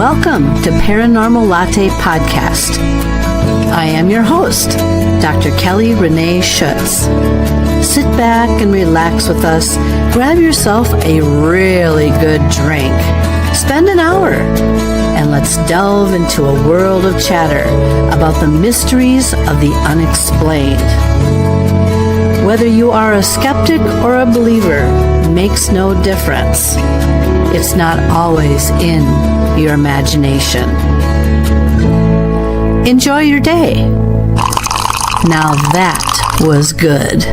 Welcome to Paranormal Latte Podcast. I am your host, Dr. Kelly Renee Schutz. Sit back and relax with us. Grab yourself a really good drink. Spend an hour and let's delve into a world of chatter about the mysteries of the unexplained. Whether you are a skeptic or a believer makes no difference. It's not always in your imagination. Enjoy your day. Now that was good.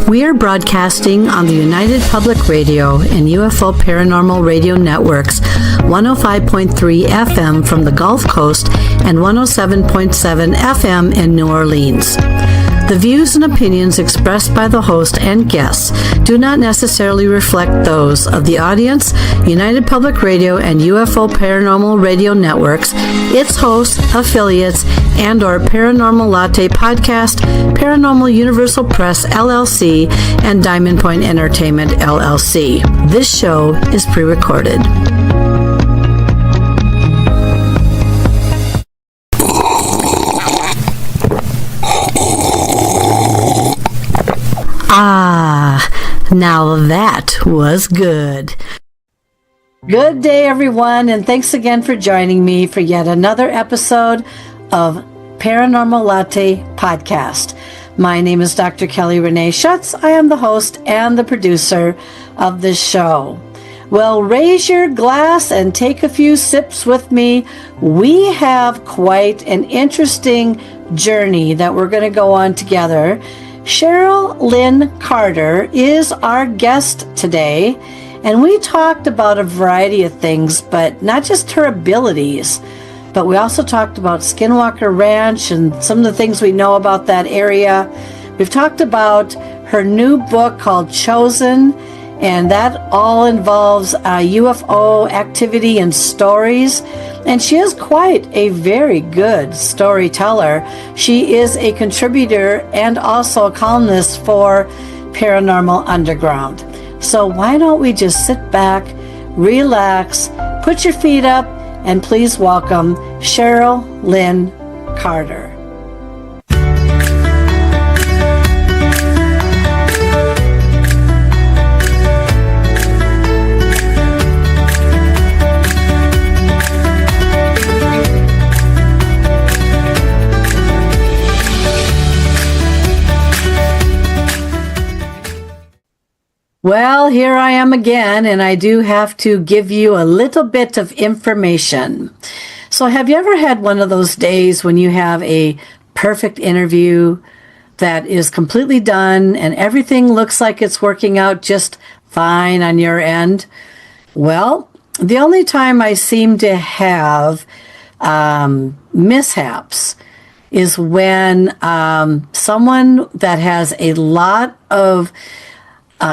We are broadcasting on the United Public Radio and UFO Paranormal Radio Networks, 105.3 FM from the Gulf Coast and 107.7 FM in New Orleans. The views and opinions expressed by the host and guests do not necessarily reflect those of the audience, United Public Radio and UFO Paranormal Radio Networks, its hosts, affiliates, and or Paranormal Latte Podcast, Paranormal Universal Press LLC, and Diamond Point Entertainment LLC. This show is pre-recorded. Now that was good. Good day, everyone, and thanks again for joining me for yet another episode of Paranormal Latte Podcast. My name is Dr. Kelly Renee Schutz. I am the host and the producer of this show. Well, raise your glass and take a few sips with me. We have quite an interesting journey that we're going to go on together. Cheryl Lynn Carter is our guest today, and we talked about a variety of things, but not just her abilities, but we also talked about Skinwalker Ranch and some of the things we know about that area. We've talked about her new book called Chosen, and that all involves UFO activity and stories. And she is quite a very good storyteller. She is a contributor and also a columnist for Paranormal Underground. So why don't we just sit back, relax, put your feet up, and please welcome Cheryl Lynn Carter. Well, here I am again, and I do have to give you a little bit of information. So have you ever had one of those days when you have a perfect interview that is completely done and everything looks like it's working out just fine on your end? Well, the only time I seem to have mishaps is when someone that has a lot of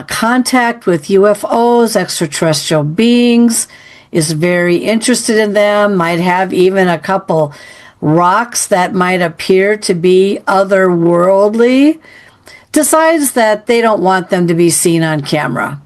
contact with UFOs, extraterrestrial beings, is very interested in them, might have even a couple rocks that might appear to be otherworldly, decides that they don't want them to be seen on camera.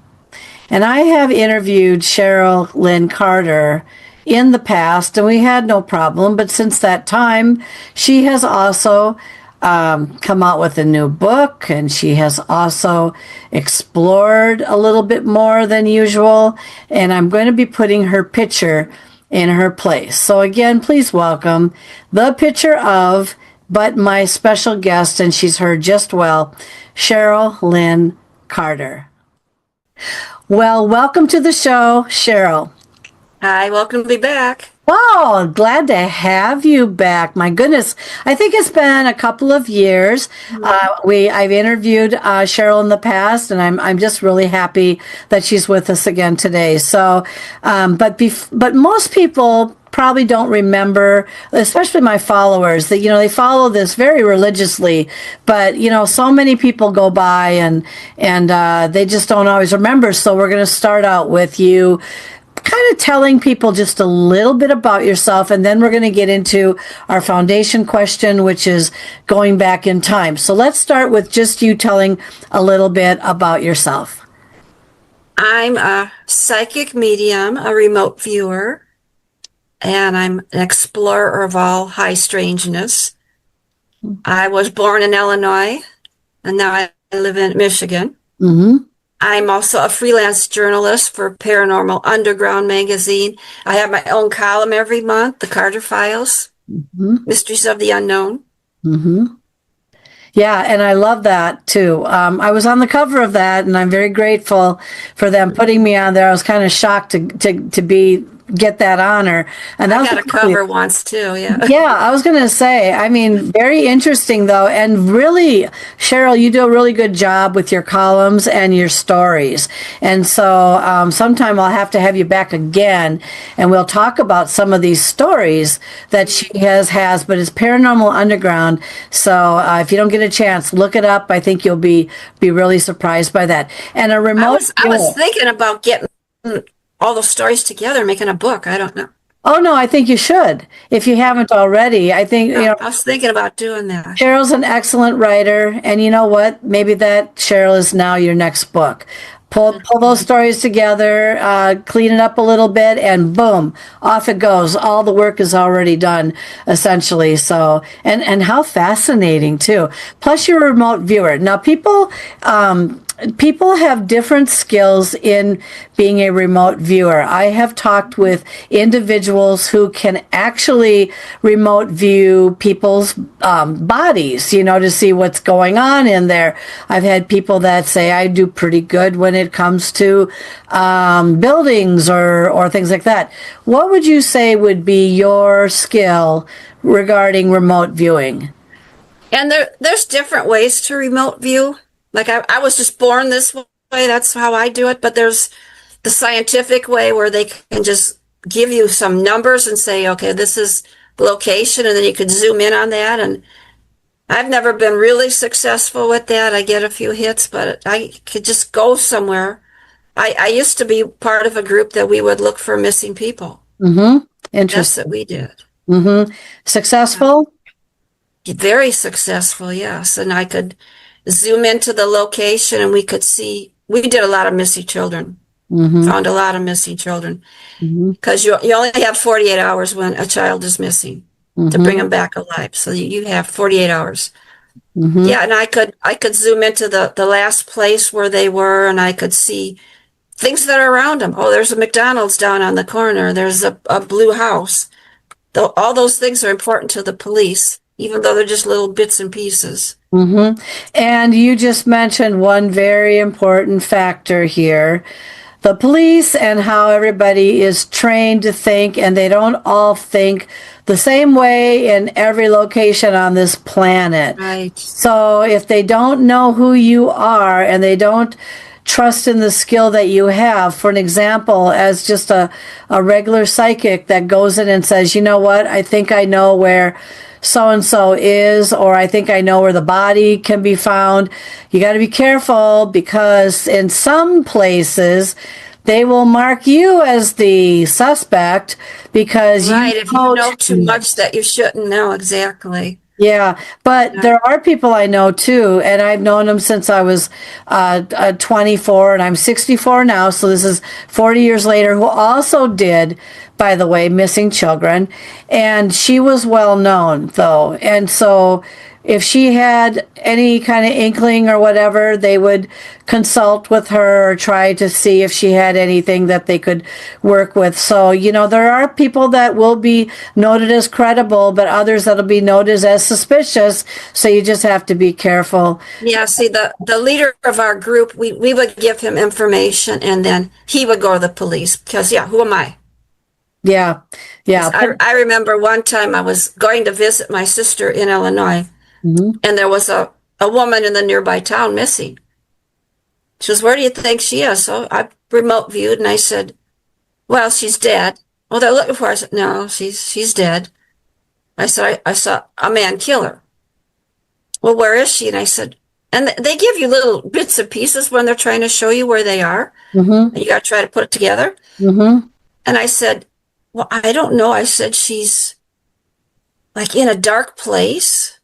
And I have interviewed Cheryl Lynn Carter in the past, and we had no problem, but since that time, she has also come out with a new book, and she has also explored a little bit more than usual, and I'm going to be putting her picture in her place. So again, please welcome the picture of, but my special guest, and she's heard just well, Cheryl Lynn Carter. Well, welcome to the show, Cheryl. Hi, welcome to be back. Wow, glad to have you back. My goodness, I think it's been a couple of years. I've interviewed Cheryl in the past, and I'm just really happy that she's with us again today. So, but most people probably don't remember, especially my followers, that they follow this very religiously, but so many people go by and they just don't always remember. So we're going to start out with you kind of telling people just a little bit about yourself, and then we're going to get into our foundation question, which is going back in time. So let's start with just you telling a little bit about yourself. I'm a psychic medium, a remote viewer, and I'm an explorer of all high strangeness. I was born in Illinois, and now I live in Michigan. Mm-hmm. I'm also a freelance journalist for Paranormal Underground magazine. I have my own column every month, The Carter Files, Mm-hmm. Mysteries of the Unknown. Mm-hmm. Yeah, and I love that too. I was on the cover of that, and I'm very grateful for them putting me on there. I was kind of shocked to get that honor, and that I was got a cover once too, yeah. yeah, I was going to say, I mean, very interesting though. And really, Cheryl, you do a really good job with your columns and your stories. And so sometime I'll have to have you back again and we'll talk about some of these stories that she has, but it's Paranormal Underground. So if you don't get a chance, look it up. I think you'll be really surprised by that. And a remote. I was thinking about getting all those stories together, making a book. I don't know. Oh no, I think you should. If you haven't already, I think I was thinking about doing that. Cheryl's an excellent writer, and you know what? Maybe that Cheryl is now your next book. Pull those stories together, clean it up a little bit, and boom, off it goes. All the work is already done, essentially. So, and how fascinating too. Plus, you're a remote viewer. Now, people have different skills in being a remote viewer. I have talked with individuals who can actually remote view people's bodies, to see what's going on in there. I've had people that say I do pretty good when it comes to buildings or things like that. What would you say would be your skill regarding remote viewing? And there's different ways to remote view. Like I was just born this way. That's how I do it. But there's the scientific way where they can just give you some numbers and say, okay, this is the location. And then you could zoom in on that. And I've never been really successful with that. I get a few hits, but I could just go somewhere. I used to be part of a group that we would look for missing people. Mm-hmm. That's what we did. Mm-hmm. Successful? Very successful, yes. And I could zoom into the location and we could see, we did a lot of missing children. Mm-hmm. Found a lot of missing children. Because Mm-hmm. you only have 48 hours when a child is missing to bring them back alive. So you have 48 hours. Mm-hmm. Yeah, and I could zoom into the last place where they were and I could see things that are around them. Oh, there's a McDonald's down on the corner. There's a blue house. All those things are important to the police, even though they're just little bits and pieces. Mm-hmm. And you just mentioned one very important factor here. The police and how everybody is trained to think, and they don't all think the same way in every location on this planet. Right. So if they don't know who you are and they don't trust in the skill that you have, for an example, as just a regular psychic that goes in and says, you know what, I think I know where so-and-so is, or I think I know where the body can be found. You got to be careful because in some places they will mark you as the suspect because right, if you know too much that you shouldn't know. Exactly. Yeah, but there are people I know too, and I've known them since I was 24, and I'm 64 now, so this is 40 years later, who also did, by the way, missing children, and she was well known, though, and so if she had any kind of inkling or whatever, they would consult with her or try to see if she had anything that they could work with. So, there are people that will be noted as credible, but others that'll be noted as suspicious. So you just have to be careful. Yeah, see, the leader of our group, we would give him information and then he would go to the police because, who am I? Yeah, yeah. I remember one time I was going to visit my sister in Illinois. Mm-hmm. And there was a woman in the nearby town missing. She says, where do you think she is? So I remote viewed and I said, well, she's dead. Well, they're looking for her. I said, no, she's dead. I said, I saw a man kill her. Well, where is she? And I said, and they give you little bits and pieces when they're trying to show you where they are. Mm-hmm. And you got to try to put it together. Mm-hmm. And I said, well, I don't know. I said, she's like in a dark place.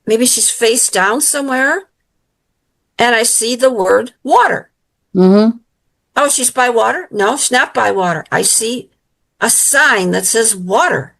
Maybe she's face down somewhere. And I see the word water. Mm-hmm. Oh, she's by water? No, she's not by water. I see a sign that says water.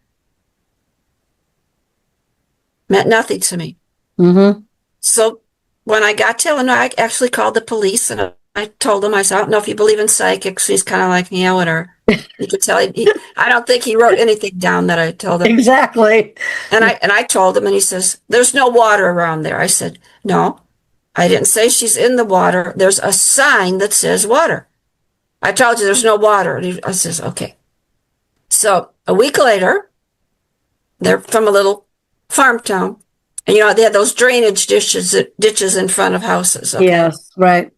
Meant nothing to me. Mm-hmm. So when I got to Illinois, I actually called the police and I told them, I said, I don't know if you believe in psychics. He's kind of like, yeah, whatever. You could tell I don't think he wrote anything down that I told him. Exactly. And I told him, and he says, there's no water around there. I said, no, I didn't say she's in the water. There's a sign that says water. I told you there's no water. And I says, okay. So a week later, they're from a little farm town. And, they had those drainage ditches in front of houses. Okay? Yes, right.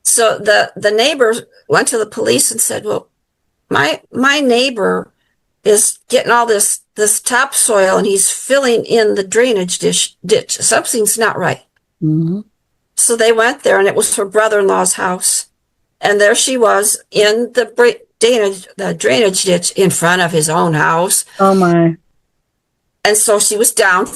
So the neighbor went to the police and said, well, my neighbor is getting all this topsoil and he's filling in the drainage ditch. Something's not right. Mm-hmm. So they went there, and it was her brother-in-law's house. And there she was in the drainage ditch in front of his own house. Oh, my. And so she was down,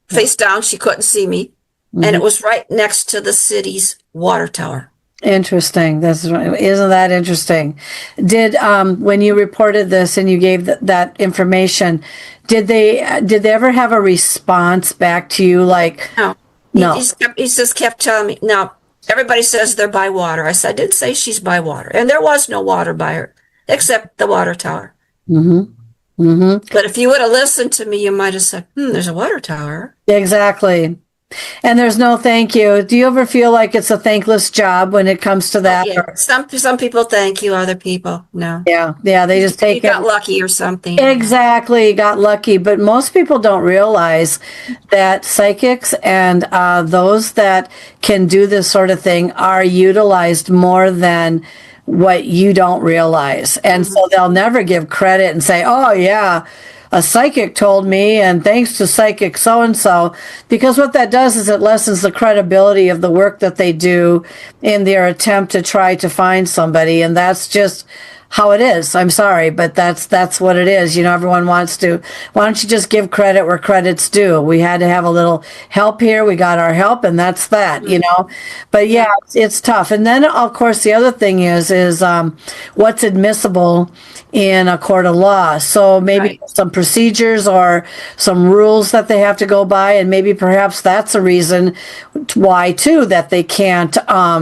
face down. She couldn't see me. Mm-hmm. And it was right next to the city's water tower. Interesting. Isn't that interesting? Did when you reported this and you gave that information, did they ever have a response back to you? Like, no. He just kept telling me, no, everybody says they're by water. I said, I didn't say she's by water. And there was no water by her, except the water tower. Mm-hmm. Mm-hmm. But if you would have listened to me, you might have said, there's a water tower. Exactly. And there's no thank you. Do you ever feel like it's a thankless job when it comes to that? Yeah. Some people thank you, other people no. Yeah, they just take you got lucky or something. Exactly, got lucky. But most people don't realize that psychics and those that can do this sort of thing are utilized more than what you don't realize. And so they'll never give credit and say, oh, yeah, a psychic told me, and thanks to psychic so-and-so, because what that does is it lessens the credibility of the work that they do in their attempt to try to find somebody, and that's just how it is. I'm sorry, but that's what it is. Everyone wants to, why don't you just give credit where credit's due? We had to have a little help here. We got our help, and that's that, But yeah, it's tough. And then, of course, the other thing is what's admissible in a court of law. So maybe some procedures or some rules that they have to go by, and maybe perhaps that's a reason why, too, that they can't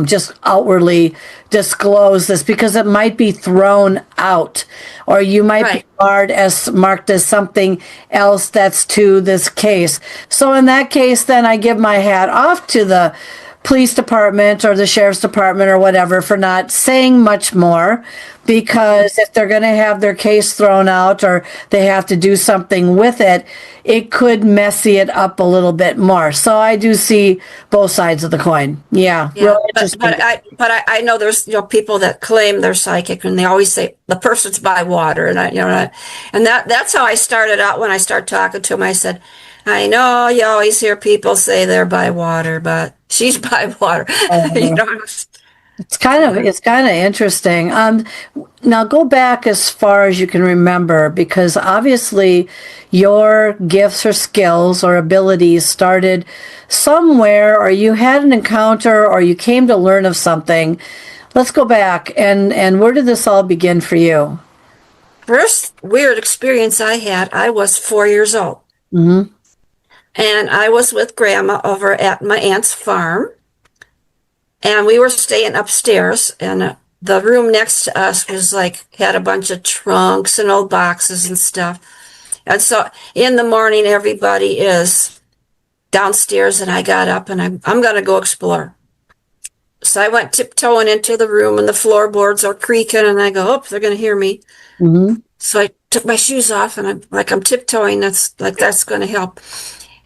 just outwardly disclose this, because it might be thrown out, or you might be marked as something else that's to this case. So in that case, then I give my hat off to the police department or the sheriff's department or whatever for not saying much more, because if they're going to have their case thrown out or they have to do something with it, it could messy it up a little bit more. So I do see both sides of the coin. Yeah. Real interesting. But I know there's people that claim they're psychic, and they always say the person's by water, and that's how I started out when I started talking to them. I said, I know you always hear people say they're by water, but she's by water. It's kind of interesting. Now go back as far as you can remember, because obviously your gifts or skills or abilities started somewhere, or you had an encounter, or you came to learn of something. Let's go back and where did this all begin for you? First weird experience I had, I was 4 years old. Mm-hmm. And I was with Grandma over at my aunt's farm. And we were staying upstairs, and the room next to us had a bunch of trunks and old boxes and stuff. And so in the morning, everybody is downstairs, and I got up, and I'm going to go explore. So I went tiptoeing into the room, and the floorboards are creaking, and I go, oh, they're going to hear me. Mm-hmm. So I took my shoes off, and I'm tiptoeing. That's going to help.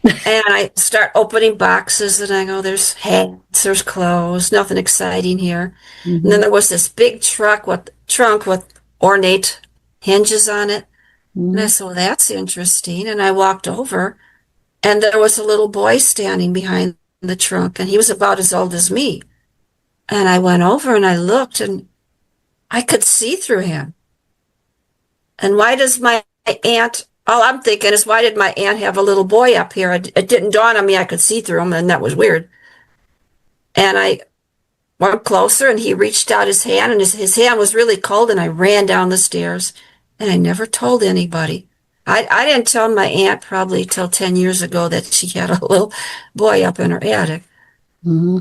And I start opening boxes, and I go, there's hats, there's clothes, nothing exciting here. Mm-hmm. And then there was this big trunk with ornate hinges on it. Mm-hmm. And I said, well, that's interesting. And I walked over, and there was a little boy standing behind the trunk, and he was about as old as me. And I went over and I looked, and I could see through him. And why does my aunt... All I'm thinking is, why did my aunt have a little boy up here? It didn't dawn on me I could see through him, and that was weird. And I went closer, and he reached out his hand, and his hand was really cold, and I ran down the stairs, And I never told anybody. I didn't tell my aunt probably till 10 years ago that she had a little boy up in her attic. Hmm.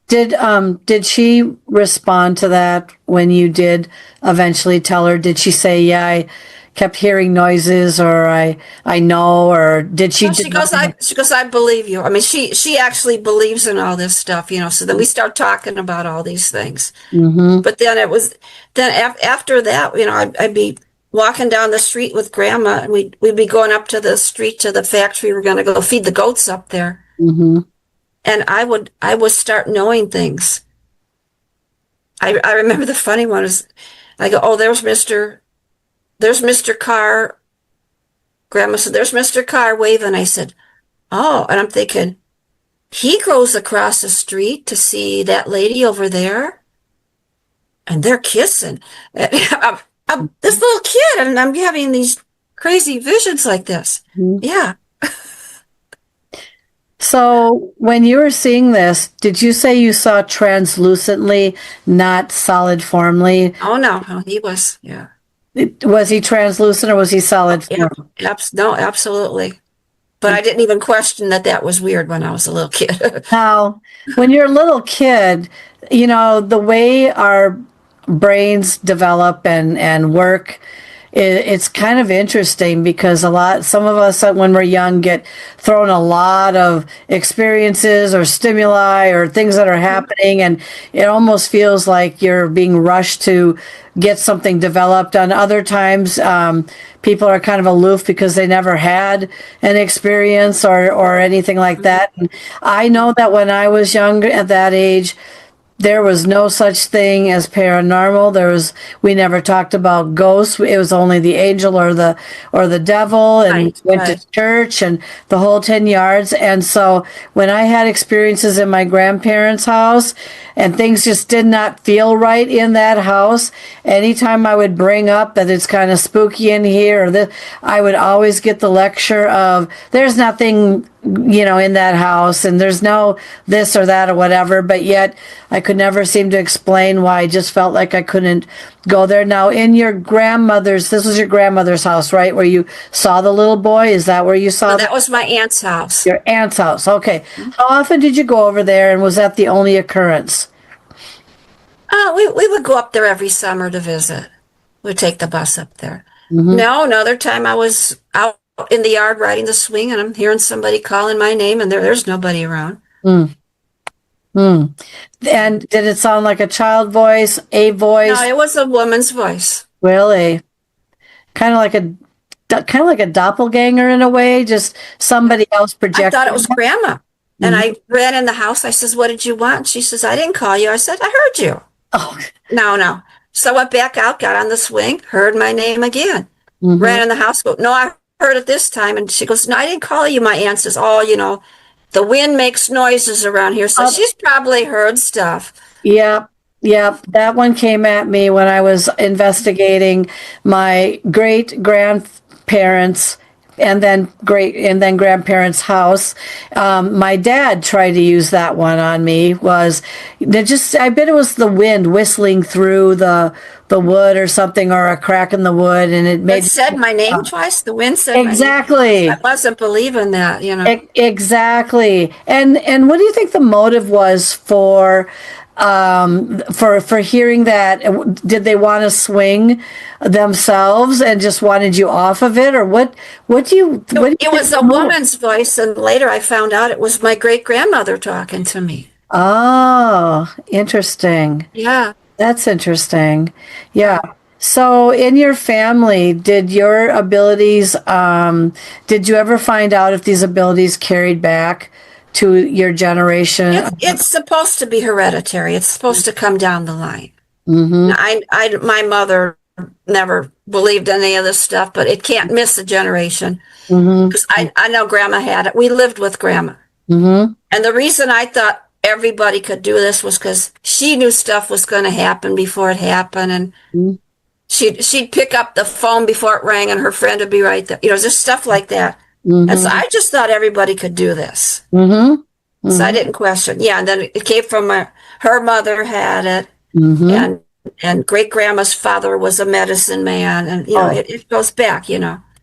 Did she respond to that when you did eventually tell her? Did she say, "Yeah, I kept hearing noises," or I know," or did she No, she deny goes, I believe you. I mean, she actually believes in all this stuff, so then we start talking about all these things. Mm-hmm. But then after that, I'd be walking down the street with grandma, and we'd be going up to the street to the factory. We're going to go feed the goats up there. Mm-hmm. And I would start knowing things. I remember the funny one is I go, oh, there's Mr. Carr. Grandma said, there's Mr. Carr waving. I said, oh, and I'm thinking, he goes across the street to see that lady over there, and they're kissing. I'm this little kid, and I'm having these crazy visions like this. Mm-hmm. Yeah. So when you were seeing this, did you say you saw translucently, not solid formly? Oh, no, he was, yeah. Was he translucent or was he solid Yeah, form? no, absolutely. But I didn't even question that was weird when I was a little kid. Now, when you're a little kid, the way our brains develop and work, it's kind of interesting because some of us when we're young get thrown a lot of experiences or stimuli or things that are happening, and it almost feels like you're being rushed to get something developed. On other times, people are kind of aloof because they never had an experience or anything like that. And I know that when I was young at that age, there was no such thing as paranormal. We never talked about ghosts. It was only the angel or the devil, and Right, went to church and the whole 10 yards. And so when I had experiences in my grandparents' house and things just did not feel right in that house, anytime I would bring up that it's kind of spooky in here, I would always get the lecture of there's nothing in that house, and there's no this or that or whatever, but yet I could never seem to explain why. I just felt like I couldn't go there. Now, this was your grandmother's house, right? Where you saw the little boy? Is that where you saw So that was my aunt's house. Your aunt's house. Okay. How often did you go over there, and was that the only occurrence? We would go up there every summer to visit. We'd take the bus up there. Mm-hmm. No, another time I was out in the yard riding the swing, and I'm hearing somebody calling my name, and there's nobody around. Mm. Mm. And did it sound like a child voice, a voice? No, it was a woman's voice. Really? Kind of like a doppelganger in a way, just somebody else projecting. I thought it was Grandma. Mm-hmm. And I ran in the house. I says, what did you want? She says, I didn't call you. I said, I heard you. Oh. No. So I went back out, got on the swing, heard my name again. Mm-hmm. Ran in the house, go, no, I heard it this time. And she goes, no, I didn't call you. My aunt says, oh, the wind makes noises around here. So she's probably heard stuff. Yep. That one came at me when I was investigating my great grandparents and then grandparents' house. My dad tried to use that one on me. I bet it was the wind whistling through the wood or something, or a crack in the wood, and it said my name twice. The wind said exactly. My name. I wasn't believing that, Exactly. And what do you think the motive was for hearing that? Did they want to swing themselves and just wanted you off of it, or what do you it was a woman's voice, and later I found out it was my great grandmother talking to me. Oh, interesting. Yeah, that's interesting. Yeah. So in your family, did your abilities did you ever find out if these abilities carried back to your generation? It's supposed to be hereditary. It's supposed to come down the line. Mm-hmm. My mother never believed any of this stuff, but it can't miss a generation. Because I know Grandma had it. We lived with Grandma. Mm-hmm. And the reason I thought everybody could do this was because she knew stuff was going to happen before it happened. And she'd pick up the phone before it rang, and her friend would be right there. Just stuff like that. Mm-hmm. And so I just thought everybody could do this. Mm-hmm. Mm-hmm. So I didn't question. Yeah, and then it came from her mother had it. Mm-hmm. And and great grandma's father was a medicine man, and Oh, it goes back,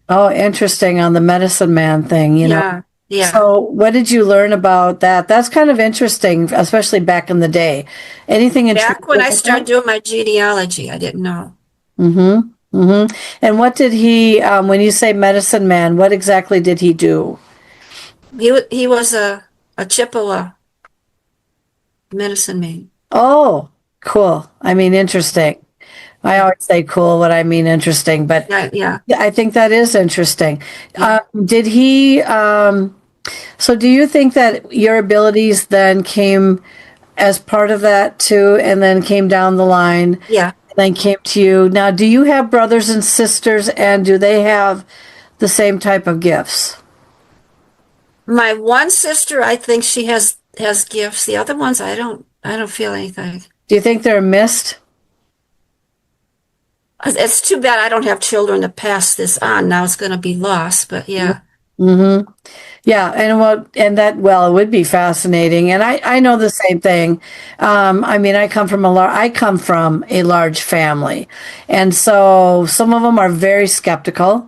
oh, interesting on the medicine man thing, Yeah, yeah. So, what did you learn about that? That's kind of interesting, especially back in the day. Anything Back intriguing when I with that? started doing my genealogy, I didn't know. Mm-hmm. Mm-hmm. And what did he, when you say medicine man, what exactly did he do? He was a Chippewa medicine man. Oh, cool. I mean, interesting. I Yeah, always say cool when I mean interesting, but yeah, yeah, I think that is interesting. yeah. Did he, so do you think that your abilities then came as part of that too, and then came down the line, Yeah. and then came to you? Now, do you have brothers and sisters, and do they have the same type of gifts? My one sister, I think she has gifts. The other ones, I don't feel anything. Do you think they're missed? It's too bad I don't have children to pass this on. Now it's going to be lost, but yeah. Mm-hmm. Yeah, and it would be fascinating. And I know the same thing. I mean, I come from a large family, and so some of them are very skeptical,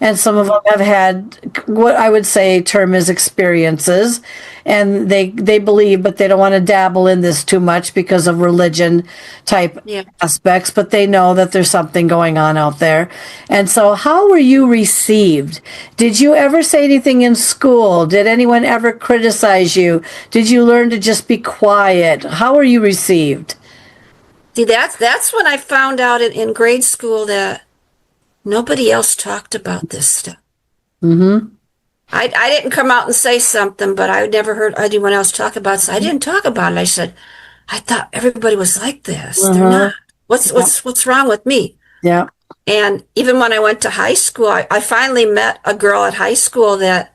and some of them have had what I would say term is experiences, and they believe, but they don't want to dabble in this too much because of religion type Yeah. aspects, but they know that there's something going on out there. And so, how were you received? Did you ever say anything in school? Did anyone ever criticize you? Did you learn to just be quiet? How were you received? See, that's when I found out in grade school that nobody else talked about this stuff. Mm-hmm. I didn't come out and say something, but I never heard anyone else talk about it. So I didn't talk about it. I said, I thought everybody was like this. They're Uh-huh. not. What's wrong with me? Yeah. And even when I went to high school, I finally met a girl at high school that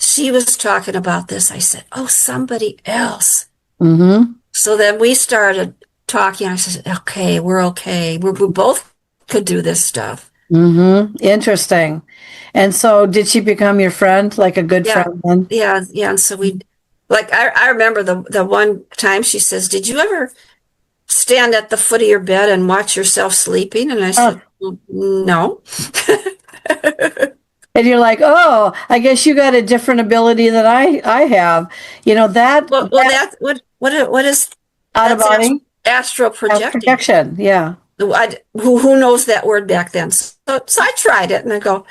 she was talking about this. I said, oh, somebody else. Mm-hmm. So then we started talking. I said, okay, we're okay. We both could do this stuff. Mm-hmm. Interesting. And so, did she become your friend, like a good Yeah, friend then? yeah, yeah. And so I remember the one time she says, did you ever stand at the foot of your bed and watch yourself sleeping? And I Oh, said, "Well, no." and you're like, oh, I guess you got a different ability than I have. Well, what is Out of that's body astral projecting? projection. Yeah. Who knows that word back then? So I tried it and I go,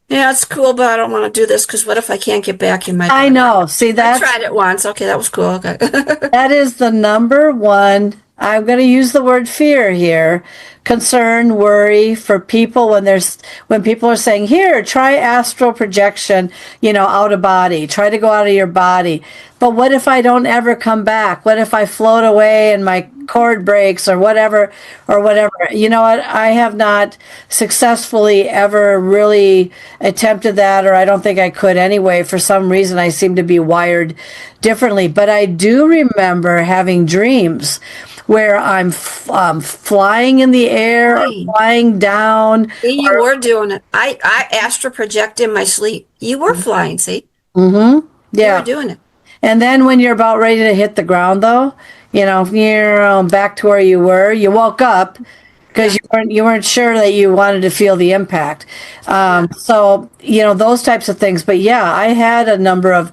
yeah, it's cool, but I don't want to do this because what if I can't get back in my I body? know. See, I tried it once. Okay, that was cool. Okay. that is the number one. I'm going to use the word fear here. Concern, worry for people when people are saying, "Here, try astral projection, out of body. Try to go out of your body." But what if I don't ever come back? What if I float away and my cord breaks or whatever or whatever? You know what? I have not successfully ever really attempted that, or I don't think I could anyway. For some reason, I seem to be wired differently. But I do remember having dreams where I'm flying in the air or Fine. flying down. See, you were doing it. I astral project in my sleep. You were flying, see? Mm-hmm. You were Yeah. doing it. And then when you're about ready to hit the ground, though, you're back to where you were. You woke up because Yeah. you weren't sure that you wanted to feel the impact. Yeah. So those types of things. But yeah, I had a number of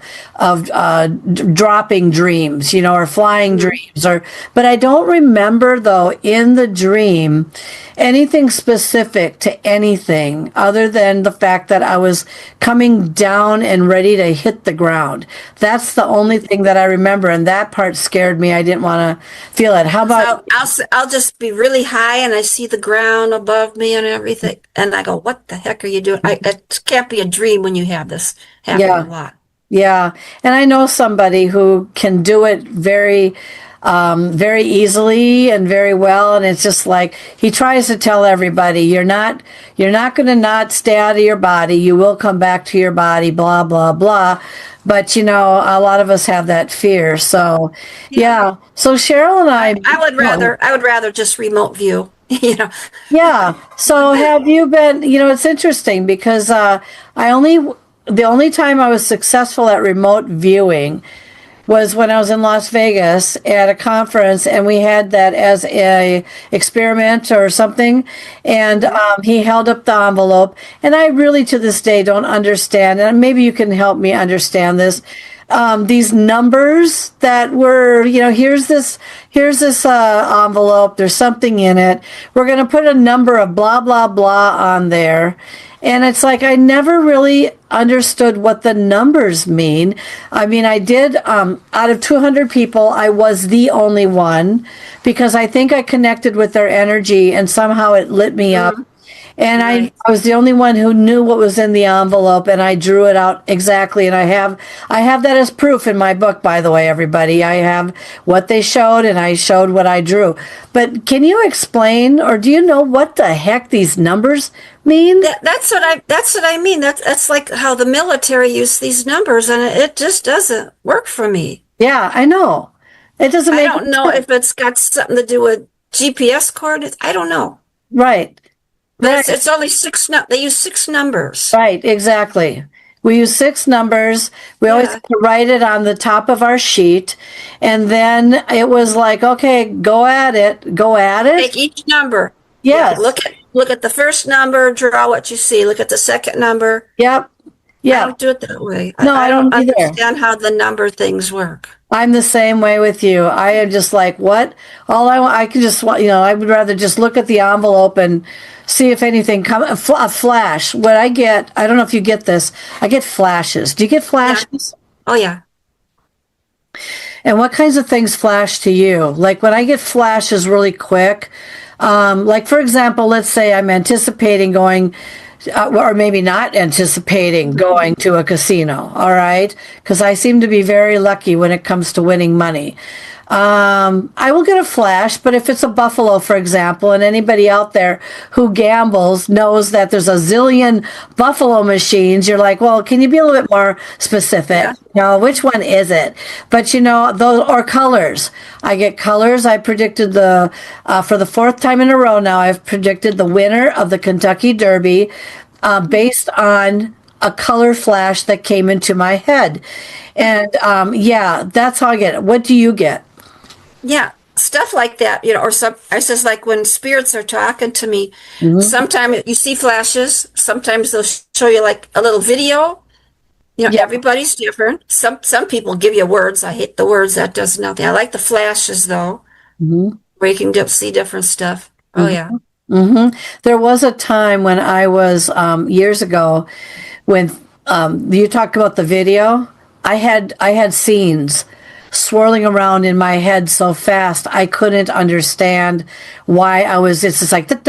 dropping dreams, or flying Mhm. dreams, but I don't remember though in the dream anything specific to anything other than the fact that I was coming down and ready to hit the ground. That's the only thing that I remember, and that part scared me. I didn't want to feel it. How So about I'll just be really high and I see the ground above me and everything. And I go, what the heck are you doing? It can't be a dream when you have this happen a yeah. lot. Yeah, and I know somebody who can do it very easily and very well. And it's just like he tries to tell everybody, you're not going to not stay out of your body. You will come back to your body. Blah blah blah. But a lot of us have that fear. So Yeah. yeah. So Cheryl and I would rather just remote view, Yeah. So have you been, it's interesting because the only time I was successful at remote viewing was when I was in Las Vegas at a conference, and we had that as a experiment or something. And he held up the envelope, and I really to this day don't understand. And maybe you can help me understand this. These numbers that were, here's this envelope. There's something in it. We're going to put a number of blah blah blah on there. And it's like I never really understood what the numbers mean. I mean, I did, out of 200 people, I was the only one because I think I connected with their energy and somehow it lit me up. And Right. I was the only one who knew what was in the envelope, and I drew it out exactly. And I have that as proof in my book, by the way, everybody. I have what they showed, and I showed what I drew. But can you explain, or do you know what the heck these numbers mean? That's what I mean. That's like how the military use these numbers, and it just doesn't work for me. Yeah, I know. It doesn't I make don't know if it's got something to do with GPS coordinates. I don't know. right. But it's only six. They use six numbers. Right, exactly. We use 6 numbers. We always Yeah. have to write it on the top of our sheet. And then it was like, okay, go at it. Go at it. Take each number. Yes. Yeah, look at the first number. Draw what you see. Look at the second number. Yep. I Yeah. don't do it that way. No, I don't either. understand how the number things work. I'm the same way with you. I am just like, what? All I want, I could just, I would rather just look at the envelope and see if anything comes. A flash. What I get, I don't know if you get this. I get flashes. Do you get flashes? Oh yeah. And what kinds of things flash to you? Like when I get flashes really quick, like for example, let's say I'm anticipating going, or maybe not anticipating going to a casino, all right? Because I seem to be very lucky when it comes to winning money. I will get a flash, but if it's a buffalo, for example, and anybody out there who gambles knows that there's a zillion buffalo machines, you're like, well, can you be a little bit more specific? Yeah. Which one is it? But those or colors. I get colors. I predicted for the 4th time in a row now, I've predicted the winner of the Kentucky Derby based on a color flash that came into my head. And yeah, that's how I get it. What do you get? Yeah, stuff like that, or I says like when spirits are talking to me, sometimes you see flashes, sometimes they'll show you like a little video. Yeah. Everybody's different. Some people give you words. I hate the words. That does nothing. I like the flashes though, where you can see different stuff. Oh yeah. There was a time when I was years ago when you talked about the video. I had scenes swirling around in my head so fast I couldn't understand why it's just like and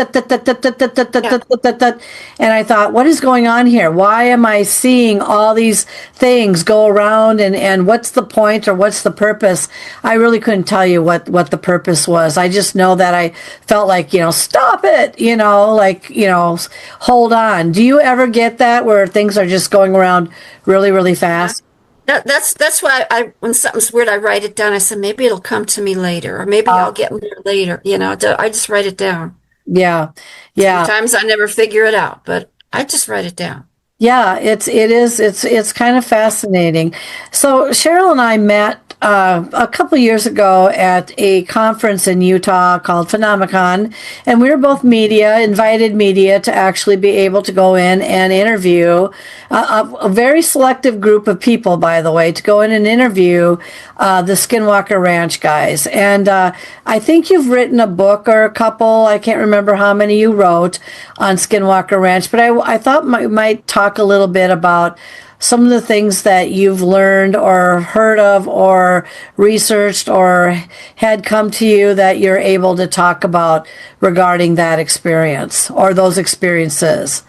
I thought, what is going on here? Why am I seeing all these things go around and what's the point or what's the purpose? I really couldn't tell you what the purpose was. I just know that I felt like, stop it, hold on. Do you ever get that where things are just going around really, really fast? That's why when something's weird, I write it down. I said maybe it'll come to me later, or maybe I'll get more later. I just write it down. Yeah. Sometimes I never figure it out, but I just write it down. Yeah, it's kind of fascinating. So Cheryl and I met a couple years ago at a conference in Utah called Phenomenon, and we were both invited media to actually be able to go in and interview a very selective group of people, by the way, to go in and interview the Skinwalker Ranch guys. And I think you've written a book or a couple, I can't remember how many you wrote on Skinwalker Ranch, but I thought might talk a little bit about some of the things that you've learned or heard of or researched or had come to you that you're able to talk about regarding that experience or those experiences.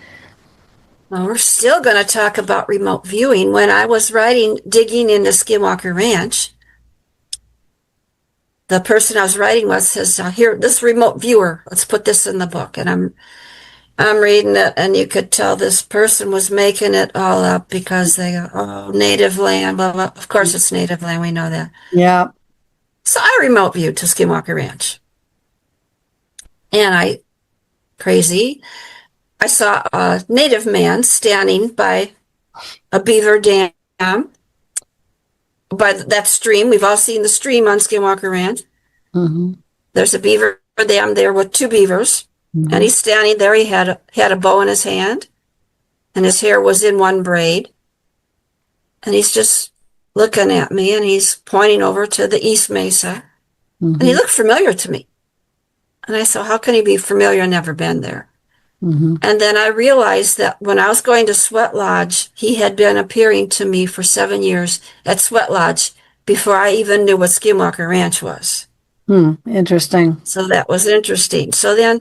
Well, we're still going to talk about remote viewing. When I was digging into Skinwalker Ranch, the person I was writing with says, here, this remote viewer, let's put this in the book. And I'm reading it, and you could tell this person was making it all up because they go, oh, native land, blah, blah. Of course it's native land, we know that. Yeah. So I remote viewed to Skinwalker Ranch. And crazy, I saw a native man standing by a beaver dam by that stream. We've all seen the stream on Skinwalker Ranch. Mm-hmm. There's a beaver dam there with two beavers, Mm-hmm. and he's standing there. He had a bow in his hand, and his hair was in one braid, and he's just looking at me, and he's pointing over to the East Mesa, Mm-hmm. and he looked familiar to me. And I said, how can he be familiar? I've never been there. Mm-hmm. And then I realized that when I was going to Sweat Lodge, he had been appearing to me for 7 years at Sweat Lodge before I even knew what Skinwalker Ranch was. Interesting. So that was interesting. So then,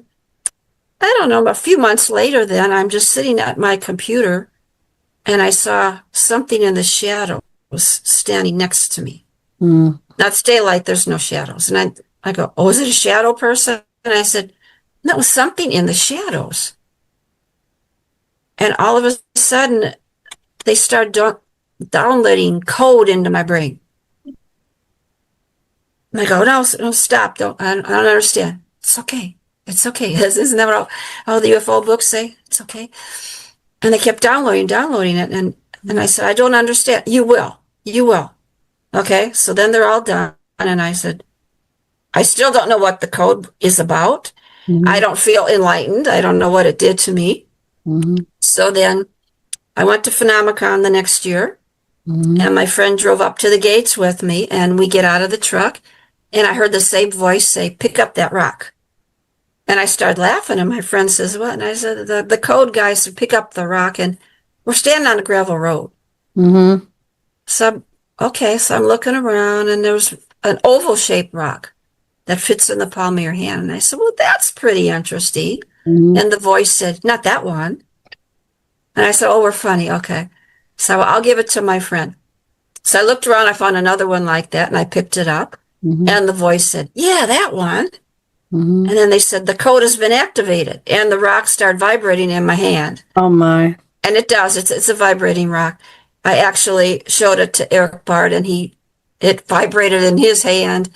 I don't know, a few months later then, I'm just sitting at my computer and I saw something in the shadows standing next to me. Mm. Now it's daylight, there's no shadows. And I go, oh, is it a shadow person? And I said, no, it was something in the shadows. And all of a sudden, they started downloading code into my brain. And I go, no, stop. I don't understand. It's okay. It's okay. Isn't that what all the UFO books say? It's okay. And they kept downloading it. And I said, I don't understand. You will. Okay. So then they're all done. And I said, I still don't know what the code is about. Mm-hmm. I don't feel enlightened. I don't know what it did to me. Mm-hmm. So then I went to Phenomicon the next year, and my friend drove up to the gates with me, and we get out of the truck, and I heard the same voice say, pick up that rock. And I started laughing, and my friend says, what? And I said, the code guy said, pick up the rock, and we're standing on a gravel road. Mm-hmm. So I'm looking around, and there's an oval-shaped rock that fits in the palm of your hand. And I said, well, that's pretty interesting. Mm-hmm. And the voice said, not that one. And I said, oh, we're funny. Okay. So I'll give it to my friend. So I looked around, I found another one like that, and I picked it up. Mm-hmm. And the voice said, yeah, that one. Mm-hmm. And then they said, the code has been activated. And the rock started vibrating in my hand. Oh, my. And it does. It's a vibrating rock. I actually showed it to Eric Bard, and it vibrated in his hand.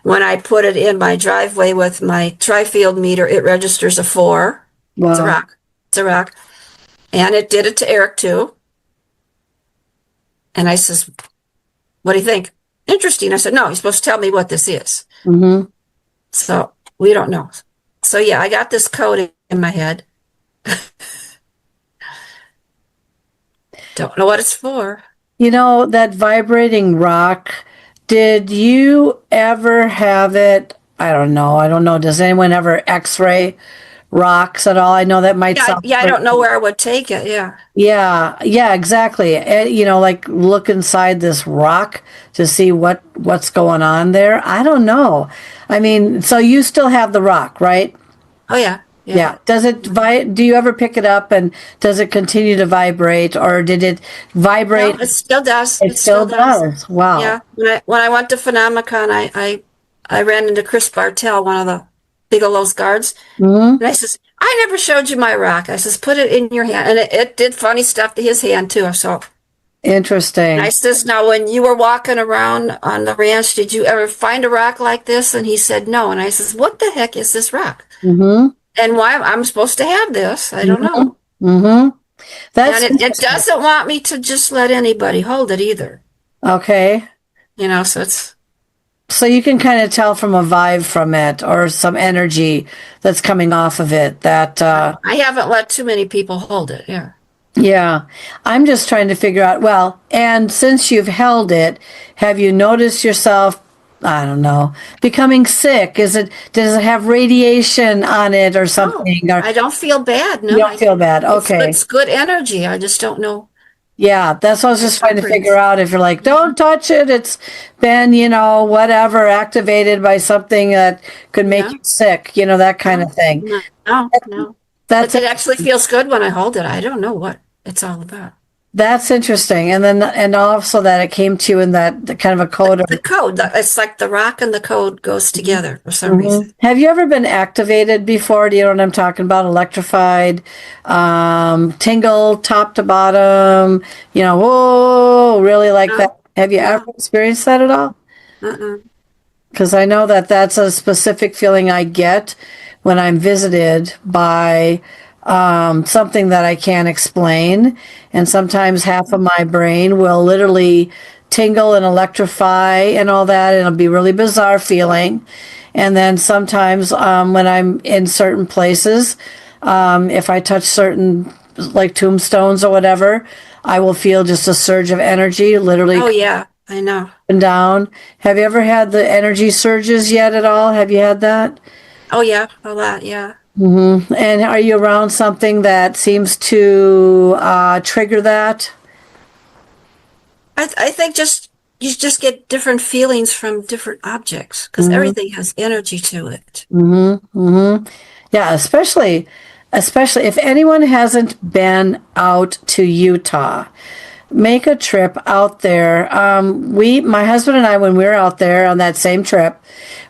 When I put it in my driveway with my tri-field meter, it registers a 4. Wow. It's a rock. And it did it to Eric too. And I says, what do you think? Interesting. I said, no, you're supposed to tell me what this is. Mm-hmm. So we don't know. So yeah, I got this code in my head. Don't know what it's for. You know, that vibrating rock, did you ever have it? I don't know. Does anyone ever x-ray rocks at all? I know that might sound... Yeah, I don't know where I would take it, yeah. Yeah, exactly. Like look inside this rock to see what's going on there. I don't know. I mean, so you still have the rock, right? Oh, yeah. Yeah. Does it do you ever pick it up and does it continue to vibrate, or did it vibrate? No, it still does. It still does. Wow. Yeah. When I went to Phenomicon, I ran into Chris Bartell, one of the Bigelow's guards. Mm-hmm. And I says, I never showed you my rock. I says, put it in your hand. And it did funny stuff to his hand too. So interesting. I says, now when you were walking around on the ranch, did you ever find a rock like this? And he said, no. And I says, what the heck is this rock? Mm-hmm. And why I'm supposed to have this? I don't know. Mm-hmm. And it doesn't want me to just let anybody hold it either. Okay. So you can kind of tell from a vibe from it or some energy that's coming off of it that... I haven't let too many people hold it, yeah. Yeah. I'm just trying to figure out, well, and since you've held it, have you noticed yourself, I don't know, becoming sick? Does it have radiation on it or something? No, I don't feel bad. No, you don't feel bad. Okay. It's good energy. I just don't know. Yeah, that's what I was just trying to figure out. If you're like, don't touch it, it's been, whatever, activated by something that could make you sick, that kind of thing. No. But it actually feels good when I hold it. I don't know what it's all about. That's interesting. And also that it came to you in that kind of a code. The code. It's like the rock and the code goes together for some reason. Have you ever been activated before? Do you know what I'm talking about? Electrified, tingle top to bottom, whoa, really like that. Have you ever experienced that at all? Because I know that's a specific feeling I get when I'm visited by something that I can't explain. And sometimes half of my brain will literally tingle and electrify and all that. And it'll be really bizarre feeling. And then sometimes when I'm in certain places, if I touch certain like tombstones or whatever, I will feel just a surge of energy, literally. Oh, yeah, I know. Up and down. Have you ever had the energy surges yet at all? Have you had that? Oh, yeah, a lot, yeah. And are you around something that seems to trigger that? I think you just get different feelings from different objects because everything has energy to it. Yeah, especially if anyone hasn't been out to Utah, make a trip out there. My husband and I, when we were out there on that same trip,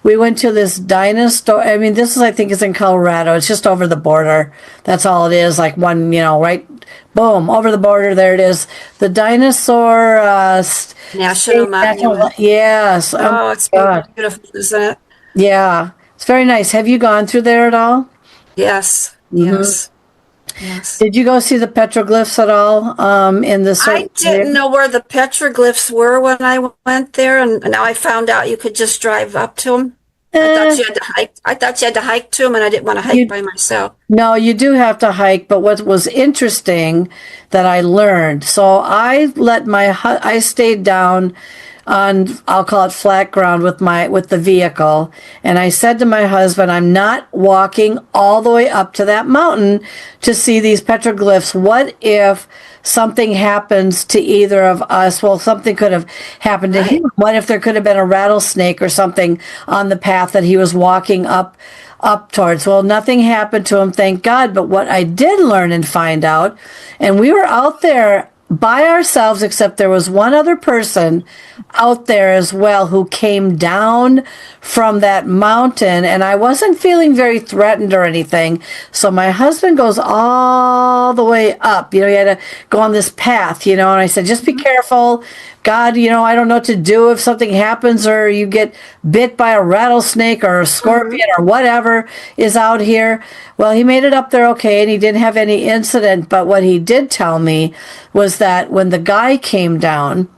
we went to this dinosaur. I mean, this is, I think, is in Colorado. It's just over the border. That's all it is. Like one, right, boom, over the border. There it is. The dinosaur National Monument. Yes. Oh, it's beautiful, isn't it? Yeah, it's very nice. Have you gone through there at all? Yes. Yes. Yes. Did you go see the petroglyphs at all? In the I didn't know where the petroglyphs were when I went there, and now I found out you could just drive up to them. I thought you had to hike. I thought you had to hike to them, and I didn't want to hike by myself. No, you do have to hike. But what was interesting that I learned, so I stayed down on, I'll call it flat ground with the vehicle. And I said to my husband, I'm not walking all the way up to that mountain to see these petroglyphs. What if something happens to either of us? Well, something could have happened to him. What if there could have been a rattlesnake or something on the path that he was walking up towards? Well, nothing happened to him, thank God. But what I did learn and find out, and we were out there by ourselves, except there was one other person out there as well who came down from that mountain, and I wasn't feeling very threatened or anything. So my husband goes all the way up. He had to go on this path, and I said, just be careful. God, I don't know what to do if something happens or you get bit by a rattlesnake or a scorpion or whatever is out here. Well, he made it up there okay, and he didn't have any incident. But what he did tell me was that when the guy came down,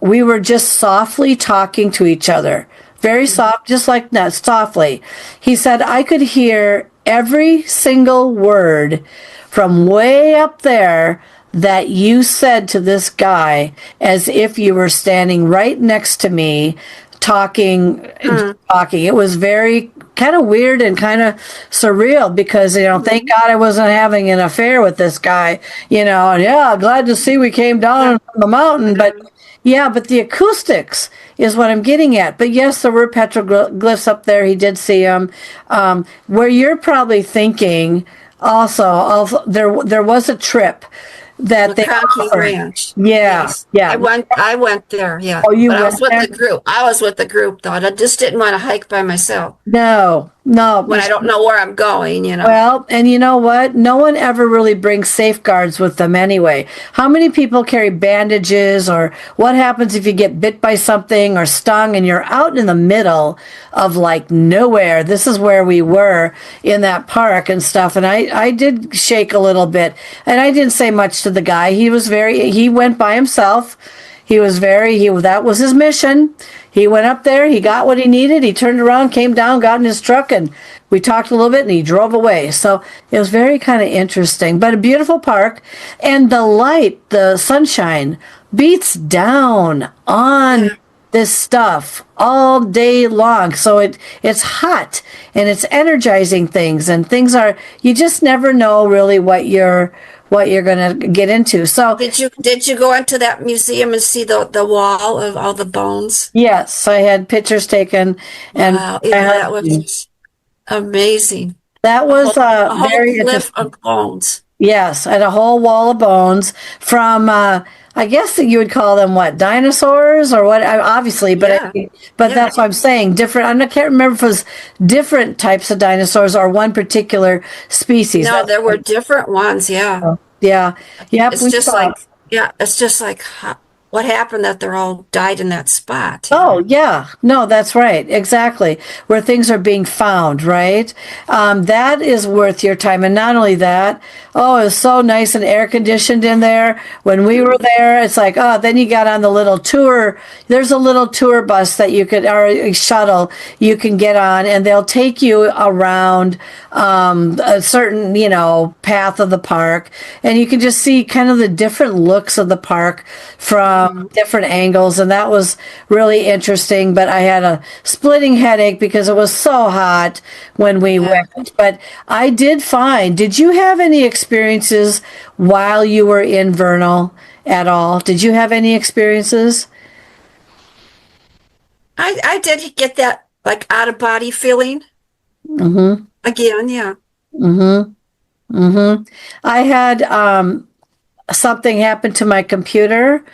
we were just softly talking to each other. Very soft, just like that, softly. He said, I could hear every single word from way up there that you said to this guy as if you were standing right next to me talking. It was very kind of weird and kind of surreal because, thank God I wasn't having an affair with this guy, and yeah, glad to see we came down from the mountain. But the acoustics is what I'm getting at. But yes, there were petroglyphs up there. He did see them. Where you're probably thinking also, there was a trip that they Skinwalker Ranch. Yeah, yes. yeah. I went there. Yeah. Oh, you but went I was with there? the group. I was with the group though. I just didn't want to hike by myself. No. When I don't know where I'm going, Well, and you know what? No one ever really brings safeguards with them anyway. How many people carry bandages, or what happens if you get bit by something or stung and you're out in the middle of like nowhere? This is where we were in that park and stuff. And I did shake a little bit, and I didn't say much to the guy. He went by himself. That was his mission. He went up there, he got what he needed, he turned around, came down, got in his truck, and we talked a little bit, and he drove away. So it was very kind of interesting, but a beautiful park. And the light, the sunshine, beats down on this stuff all day long. So it's hot, and it's energizing things, and you just never know really what you're going to get into. So did you go into that museum and see the wall of all the bones? Yes, I had pictures taken, and wow, that was amazing. That was a whole very cliff of bones. Yes, and a whole wall of bones from I guess that you would call them what, dinosaurs or what? Obviously, but that's what I'm saying. Different. I can't remember if it was different types of dinosaurs or one particular species. No, there were different ones. Yeah. Yeah. Yep. It's just like what happened that they're all died in that spot. Oh, yeah. No, that's right. Exactly. Where things are being found, right? That is worth your time. And not only that, oh, it was so nice and air conditioned in there. When we were there, it's like, oh, then you got on the little tour. There's a little tour bus that you could, or a shuttle you can get on, and they'll take you around a certain, path of the park. And you can just see kind of the different looks of the park from different angles. And that was really interesting, but I had a splitting headache because it was so hot when we went. But I did you have any experiences while you were in Vernal at all? Did you have any experiences? I did get that like out of body feeling. Again, yeah. I had something happen to my computer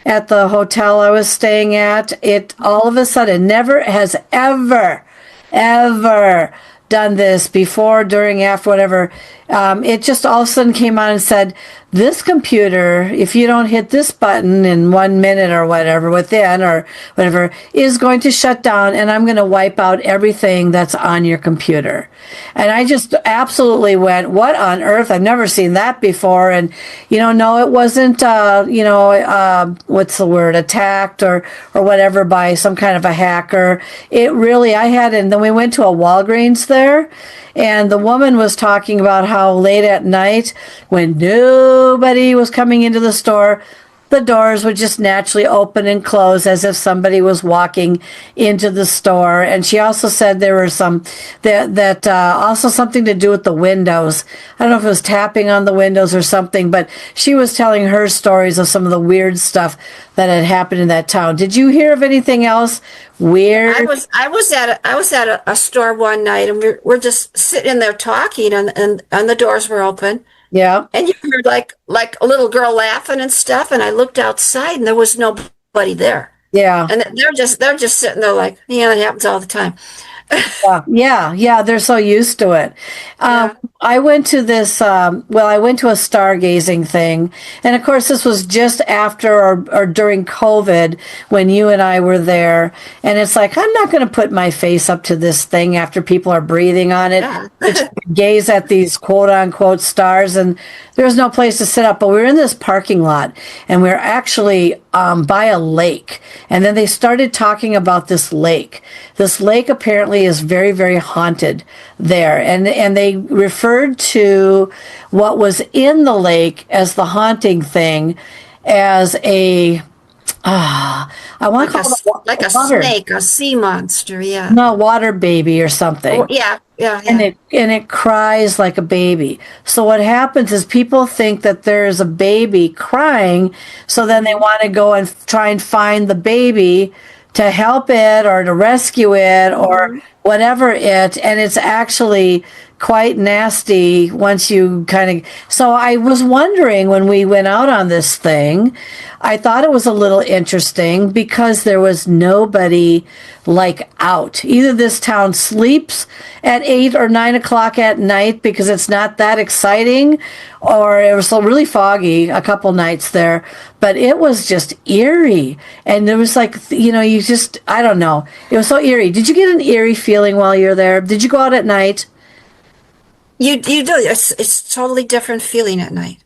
at the hotel I was staying at. It all of a sudden never has ever done this before, during, after, whatever. It just all of a sudden came on and said, this computer, if you don't hit this button in 1 minute or whatever, within or whatever, is going to shut down, and I'm going to wipe out everything that's on your computer. And I just absolutely went, what on earth? I've never seen that before. And, no, it wasn't, what's the word, attacked or whatever by some kind of a hacker. It really, and then we went to a Walgreens there, and the woman was talking about how late at night, when nobody was coming into the store, the doors would just naturally open and close as if somebody was walking into the store. And she also said there were some that also something to do with the windows. I don't know if it was tapping on the windows or something, but she was telling her stories of some of the weird stuff that had happened in that town. Did you hear of anything else weird? I was at a store one night, and we're just sitting in there talking, and the doors were open. Yeah. And you heard like a little girl laughing and stuff, and I looked outside and there was nobody there. Yeah. And they're just sitting there like, that happens all the time. Yeah, they're so used to it. I went to this, I went to a stargazing thing. And of course, this was just after or during COVID when you and I were there. And it's like, I'm not going to put my face up to this thing after people are breathing on it. Yeah. Gaze at these quote unquote stars. And there's no place to sit up. But we were in this parking lot, and we were actually by a lake. And then they started talking about this lake. This lake apparently is very, very haunted there. And they referred to what was in the lake as the haunting thing as I want to call it like a water, snake, a sea monster, yeah. no, water baby or something. Oh, yeah. And it cries like a baby. So what happens is people think that there's a baby crying, so then they want to go and try and find the baby to help it or to rescue it or whatever and it's actually quite nasty once you kind of. So I was wondering, when we went out on this thing, I thought it was a little interesting because there was nobody out. Either this town sleeps at 8 or 9 o'clock at night because it's not that exciting, or it was really foggy a couple nights there, but it was just eerie. And there was I don't know. It was so eerie. Did you get an eerie feeling while you're there? Did you go out at night? You do. It's totally different feeling at night.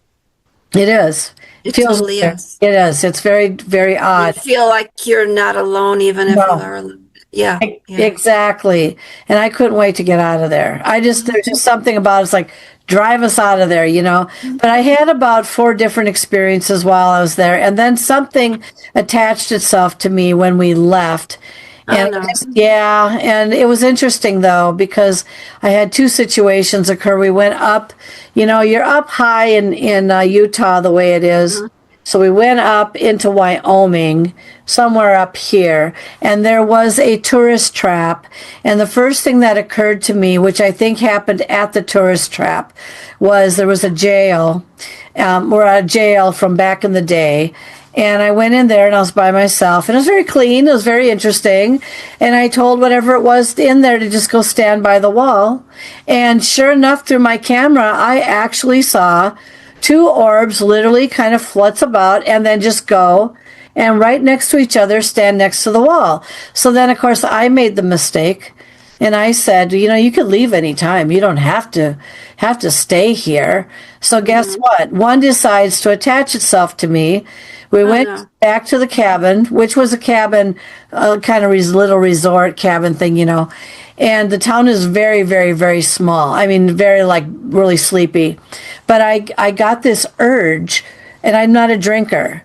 It is. It totally is. It is. It's very, very odd. You feel like you're not alone, even if you are alone. Yeah. Exactly. And I couldn't wait to get out of there. There's just something about it's like, drive us out of there, But I had about 4 different experiences while I was there. And then something attached itself to me when we left. And and it was interesting though, because I had 2 situations occur. We went up, you're up high in Utah the way it is. So we went up into Wyoming, somewhere up here, and there was a tourist trap. And the first thing that occurred to me, which I think happened at the tourist trap, was there was a jail, or a jail from back in the day. And I went in there and I was by myself, and it was very clean. It was very interesting. And I told whatever it was in there to just go stand by the wall. And sure enough, through my camera, I actually saw 2 orbs literally kind of flutz about and then just go. and right next to each other, stand next to the wall. So then, of course, I made the mistake, and I said, you could leave anytime. You don't have to stay here. So guess what? One decides to attach itself to me. We went back to the cabin, which was a cabin, kind of little resort cabin thing, And the town is very, very, very small. I mean, very really sleepy. But I got this urge, and I'm not a drinker.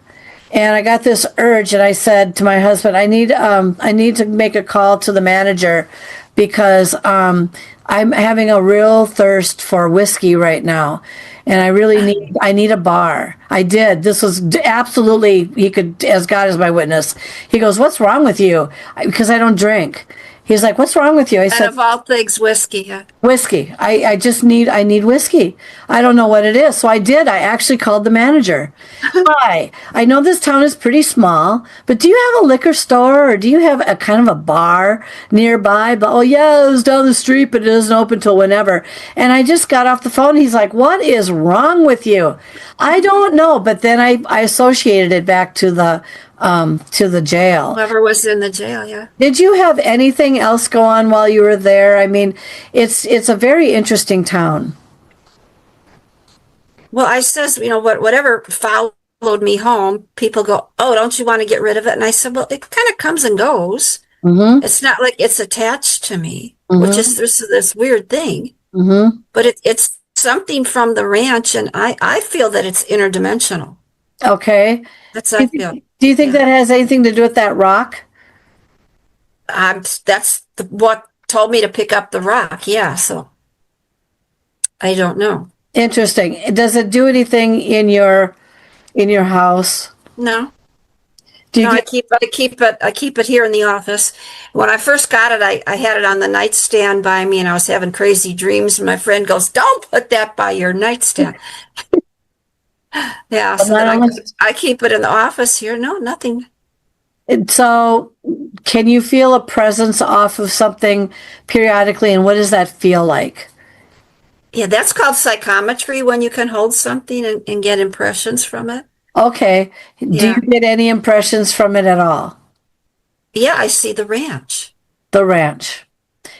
And I got this urge, and I said to my husband, I need to make a call to the manager because I'm having a real thirst for whiskey right now. And I need a bar. I did. This was absolutely, he could, as God is my witness. He goes, "What's wrong with you?" Because I don't drink. He's like, "What's wrong with you?" I said, of all things, whiskey. Yeah. Whiskey. I need whiskey. I don't know what it is. So I did. I actually called the manager. Hi, I know this town is pretty small, but do you have a liquor store or do you have a kind of a bar nearby? But oh yeah, it was down the street, but it doesn't open till whenever. And I just got off the phone. He's like, "What is wrong with you?" I don't know. But then I associated it back to the jail. Whoever was in the jail, yeah. Did you have anything else go on while you were there? I mean, it's a very interesting town. Well, I says, whatever followed me home, people go, "Oh, don't you want to get rid of it?" And I said, "Well, it kind of comes and goes. Mm-hmm. It's not like it's attached to me, Mm-hmm. which is this weird thing. Mm-hmm. But it's something from the ranch, and I feel that it's interdimensional. Okay. That's how I feel. Do you think that has anything to do with that rock? That's what told me to pick up the rock. Yeah, so I don't know. Interesting. Does it do anything in your house? No. Do you No, I keep it here in the office. When I first got it, I had it on the nightstand by me, and I was having crazy dreams. And my friend goes, "Don't put that by your nightstand." Yeah, so then I keep it in the office here. No, nothing. So, can you feel a presence off of something periodically, and what does that feel like? Yeah, that's called psychometry, when you can hold something and get impressions from it. Okay. Do Yeah. you get any impressions from it at all? Yeah, I see the ranch. The ranch.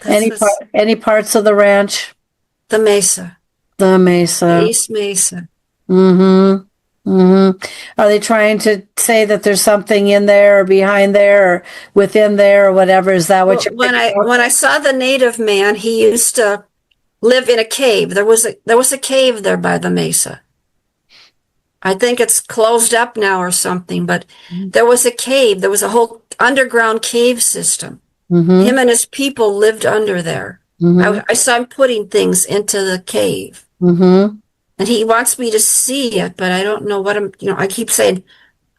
That's Any parts of the ranch? the mesa, The mesa. East Mesa. Mm-hmm. Mm-hmm. Are they trying to say that there's something in there or behind there or within there or whatever? Is that what you're When I saw the native man, he used to live in a cave. There was a cave there by the mesa. I think it's closed up now or something, but there was a cave. There was a whole underground cave system. Mm-hmm. Him and his people lived under there. Mm-hmm. I saw him putting things into the cave. Mm-hmm. And he wants me to see it, but I don't know what I keep saying,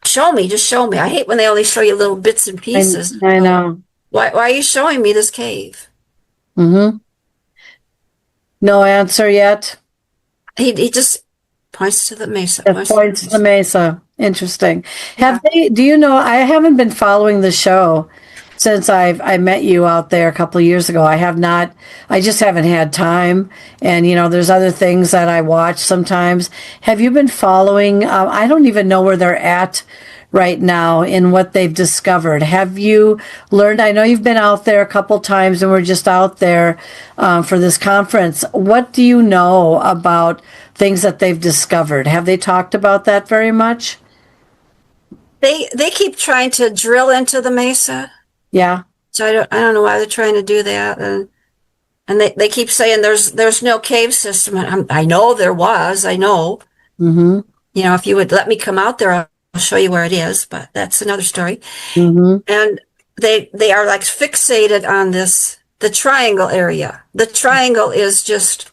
"Show me, just show me." I hate when they only show you little bits and pieces. I know. Why are you showing me this cave? Mm-hmm. No answer yet? He just points to the mesa. It points to the mesa. Interesting. Do you know, I haven't been following the show since I met you out there a couple of years ago. I just haven't had time. And, there's other things that I watch sometimes. Have you been following? I don't even know where they're at right now in what they've discovered. Have you learned? I know you've been out there a couple times and we're just out there for this conference. What do you know about things that they've discovered? Have they talked about that very much? They keep trying to drill into the mesa. Yeah. So I don't know why they're trying to do that. And they keep saying there's no cave system. And I know there was. I know. Mm-hmm. If you would let me come out there, I'll show you where it is. But that's another story. Mm-hmm. And they are like fixated on the triangle area. The triangle is just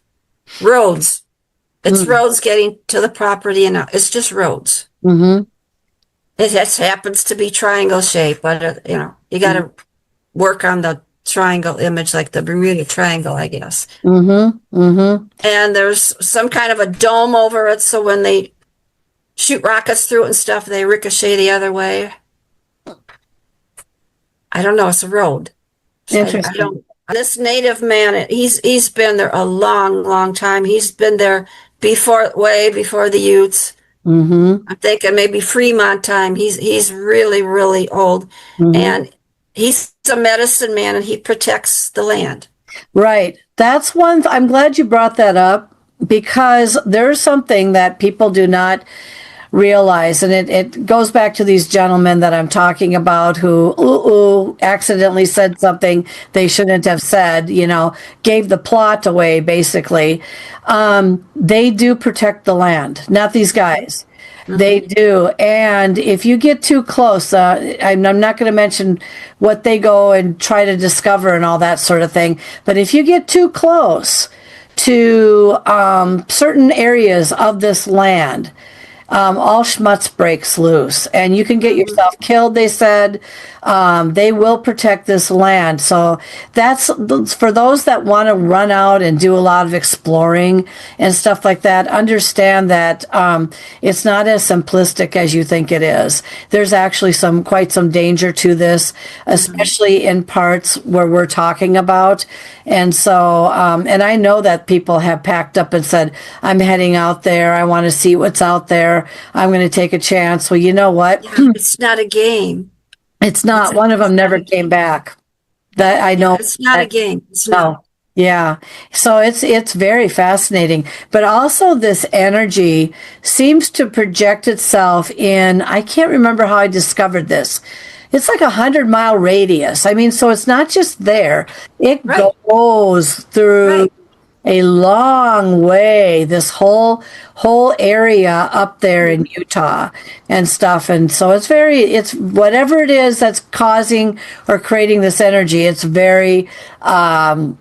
roads. It's roads getting to the property, and it's just roads. Mm-hmm. It just happens to be triangle shape, but you got to work on the triangle image, like the Bermuda Triangle, I guess. Mm-hmm. Mm-hmm. And there's some kind of a dome over it, so when they shoot rockets through it and stuff, they ricochet the other way. I don't know. It's a road. So Interesting. This native man, he's been there a long, long time. He's been there way before the Utes. Mm-hmm. I'm thinking maybe Fremont time. He's really, really old. Mm-hmm. And he's a medicine man and he protects the land. Right. That's one. I'm glad you brought that up because there's something that people do not realize, and it goes back to these gentlemen that I'm talking about who accidentally said something they shouldn't have said, gave the plot away, basically. They do protect the land, not these guys. They do. And if you get too close, I'm not going to mention what they go and try to discover and all that sort of thing, but if you get too close to certain areas of this land, all schmutz breaks loose and you can get yourself killed, they said. They will protect this land. So that's for those that want to run out and do a lot of exploring and stuff like that. Understand that it's not as simplistic as you think it is. There's actually quite some danger to this, especially in parts where we're talking about. And so, and I know that people have packed up and said, I'm heading out there. I want to see what's out there. I'm going to take a chance. Well, you know what? Yeah, it's not a game. It's not. One of them never came back. That I know. It's not a game. It's No. not. Yeah. So it's very fascinating. But also this energy seems to project itself in, I can't remember how I discovered this. It's like 100-mile radius. I mean, so it's not just there. It Right. goes through Right. a long way, this whole area up there in Utah and stuff. And so it's whatever it is that's causing or creating this energy, it's very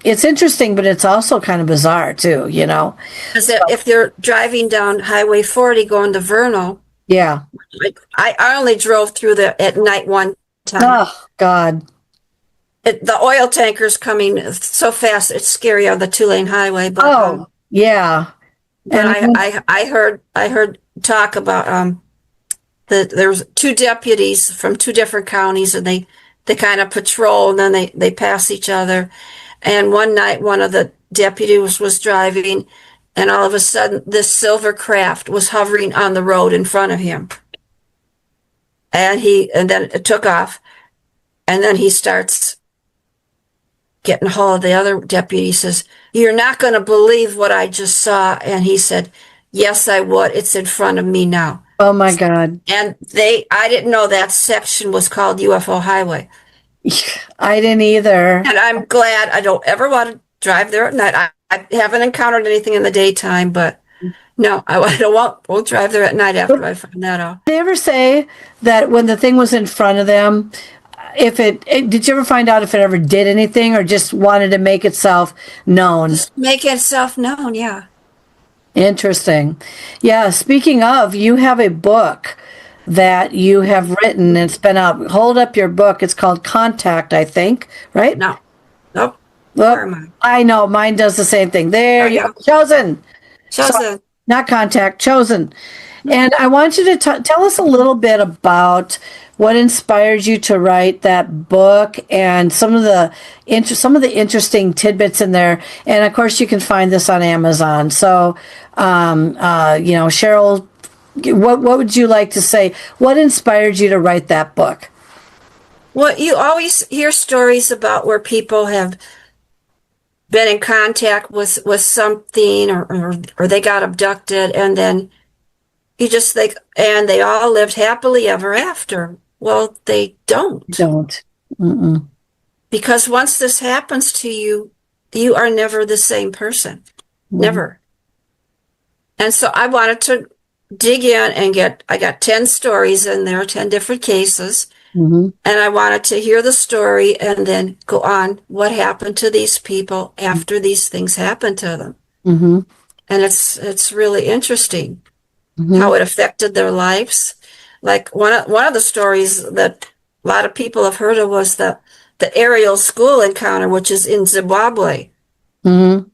it's interesting, but it's also kind of bizarre too, Because if you're driving down Highway 40 going to Vernal, Yeah. I only drove through there at night one time. Oh God. The oil tanker's coming so fast, it's scary on the 2-lane highway. But, Oh, yeah. but And I heard talk about that there was 2 deputies from 2 different counties, and they kind of patrol, and then they pass each other. And one night, one of the deputies was driving, and all of a sudden, this silver craft was hovering on the road in front of him. And then it took off, and then he starts getting a hold of the other deputy. He says, "You're not going to believe what I just saw." And he said, "Yes, I would. It's in front of me now." oh my God. And I didn't know that section was called UFO Highway. I didn't either. And I'm glad. I don't ever want to drive there at night. I haven't encountered anything in the daytime, but no, I won't drive there at night after I find that out. Did they ever say that when the thing was in front of them, did you ever find out if it ever did anything or just wanted to make itself known? Make itself known, yeah. Interesting. Yeah, speaking of, you have a book that you have written. It's been out. Hold up your book. It's called Contact, I think, right? No. Nope. Look, Where am I? I know. Mine does the same thing. There you go. Chosen. Chosen. Not Contact, Chosen. And I want you to tell us a little bit about what inspired you to write that book and some of the interesting tidbits in there. And of course, you can find this on Amazon. So, Cheryl, what would you like to say? What inspired you to write that book? Well, you always hear stories about where people have been in contact with something or they got abducted, and then you just think, and they all lived happily ever after. Well, they don't. Don't. Mm-mm. Because once this happens to you, you are never the same person. Mm-hmm. Never. And so I wanted to dig in and I got 10 stories in there, 10 different cases. Mm-hmm. And I wanted to hear the story and then go on what happened to these people after these things happened to them. Mm-hmm. And it's really interesting Mm-hmm. how it affected their lives. Like one of the stories that a lot of people have heard of was the aerial school encounter, which is in Zimbabwe. Mm-hmm.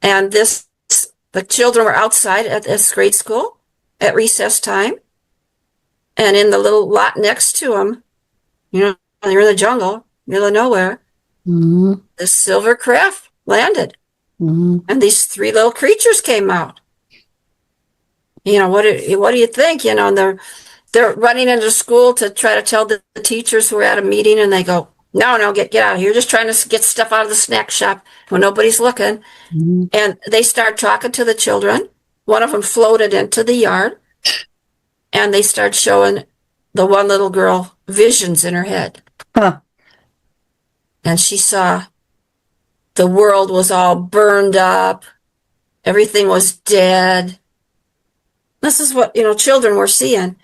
And the children were outside at this grade school at recess time. And in the little lot next to them, you're in the jungle, middle of nowhere, Mm-hmm. this silver craft landed. Mm-hmm. And these 3 little creatures came out. what do you think? And they're running into school to try to tell the teachers who are at a meeting, and they go, no, get out of here. You're just trying to get stuff out of the snack shop when nobody's looking. Mm-hmm. And they start talking to the children. One of them floated into the yard, and they start showing the one little girl visions in her head. Huh. And she saw the world was all burned up. Everything was dead. This is what, children were seeing.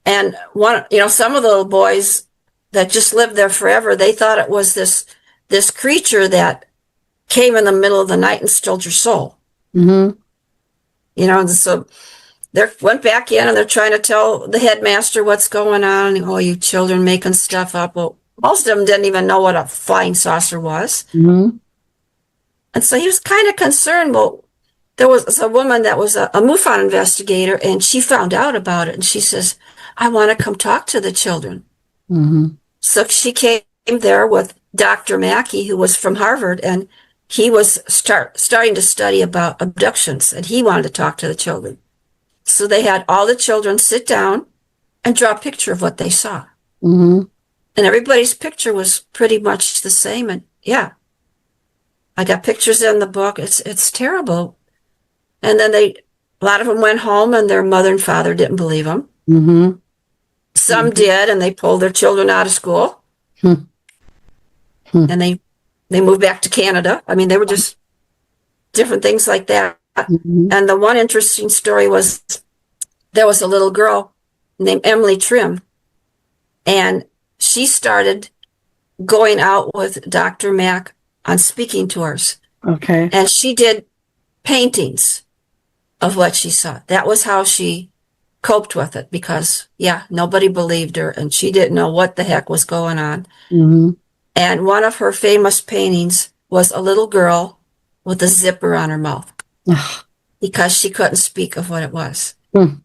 And some of the little boys that just lived there forever, they thought it was this creature that came in the middle of the night and stole your soul. Mm-hmm. And so they went back in, and they're trying to tell the headmaster what's going on. And, you children making stuff up. Well, most of them didn't even know what a flying saucer was. Mm-hmm. And so he was kind of concerned. Well, there was a woman that was a MUFON investigator, and she found out about it. And she says, I want to come talk to the children. Mm-hmm. So she came there with Dr. Mackey, who was from Harvard, and he was starting to study about abductions, and he wanted to talk to the children. So they had all the children sit down and draw a picture of what they saw. Mm-hmm. And everybody's picture was pretty much the same. And yeah, I got pictures in the book. It's terrible. And then a lot of them went home, and their mother and father didn't believe them. Mm-hmm. Some did, and they pulled their children out of school. Hmm. And they moved back to Canada. I mean, they were just different things like that. Mm-hmm. And the one interesting story was there was a little girl named Emily Trim, and she started going out with Dr. Mack on speaking tours. Okay. And she did paintings of what she saw. That was how she coped with it, because, nobody believed her, and she didn't know what the heck was going on. Mm-hmm. And one of her famous paintings was a little girl with a zipper on her mouth because she couldn't speak of what it was. Mm.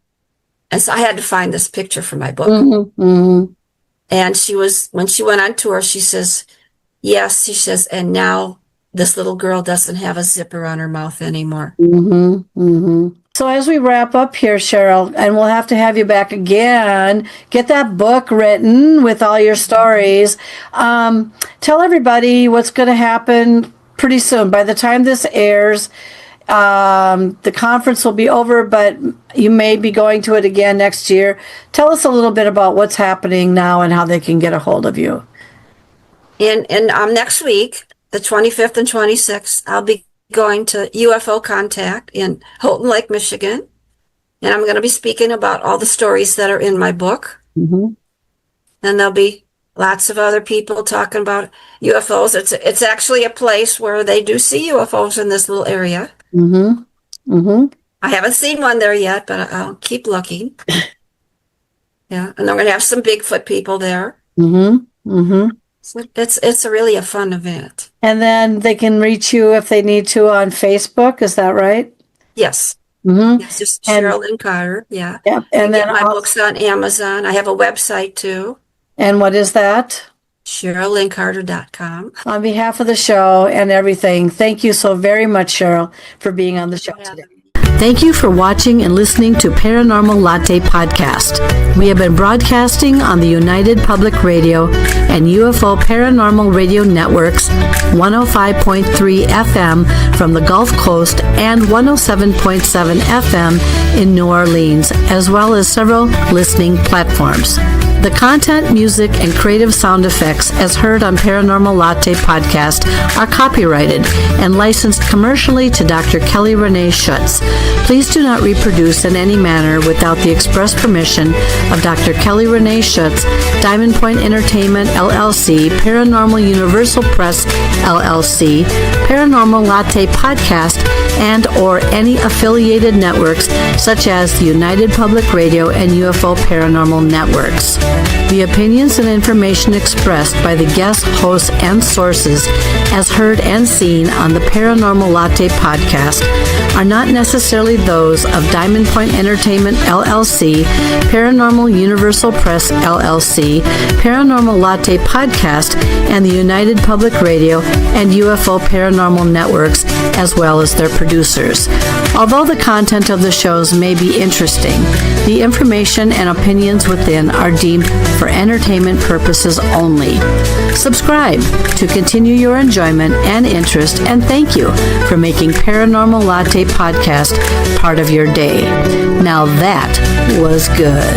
And so I had to find this picture for my book. Mm-hmm. Mm-hmm. And when she went on tour, she says, yes, she says, and now this little girl doesn't have a zipper on her mouth anymore. Mm-hmm. Mm-hmm. So as we wrap up here, Cheryl, and we'll have to have you back again, get that book written with all your stories. Tell everybody what's going to happen pretty soon. By the time this airs, the conference will be over, but you may be going to it again next year. Tell us a little bit about what's happening now and how they can get a hold of you. And next week, the 25th and 26th, I'll be going to UFO Contact in Houghton Lake, Michigan. And I'm going to be speaking about all the stories that are in my book. Mm-hmm. And there'll be lots of other people talking about UFOs. It's actually a place where they do see UFOs in this little area. Mm-hmm. Mm-hmm. I haven't seen one there yet, but I'll keep looking. Yeah. And they're going to have some Bigfoot people there. Mm-hmm. Mm-hmm. So it's really a fun event. And then they can reach you if they need to on Facebook. Is that right? Yes. Mm-hmm. It's just Cheryl Lynn Carter. Yeah. Yep. And then my book's on Amazon. I have a website too. And what is that? CherylLynnCarter.com. On behalf of the show and everything, thank you so very much, Cheryl, for being on the show today. Thank you for watching and listening to Paranormal Latte Podcast. We have been broadcasting on the United Public Radio and UFO Paranormal Radio Networks, 105.3 FM from the Gulf Coast and 107.7 FM in New Orleans, as well as several listening platforms. The content, music, and creative sound effects as heard on Paranormal Latte Podcast are copyrighted and licensed commercially to Dr. Kelly Renee Schutz. Please do not reproduce in any manner without the express permission of Dr. Kelly Renee Schutz, Diamond Point Entertainment, LLC, Paranormal Universal Press, LLC, Paranormal Latte Podcast, and or any affiliated networks such as the United Public Radio and UFO Paranormal Networks. The opinions and information expressed by the guests, hosts, and sources as heard and seen on the Paranormal Latte Podcast are not necessarily those of Diamond Point Entertainment, LLC, Paranormal Universal Press, LLC, Paranormal Latte Podcast, and the United Public Radio and UFO Paranormal Networks, as well as their producers. Although the content of the shows may be interesting, the information and opinions within are deemed for entertainment purposes only. Subscribe to continue your enjoyment and interest, and thank you for making Paranormal Latte podcast part of your day. Now that was good.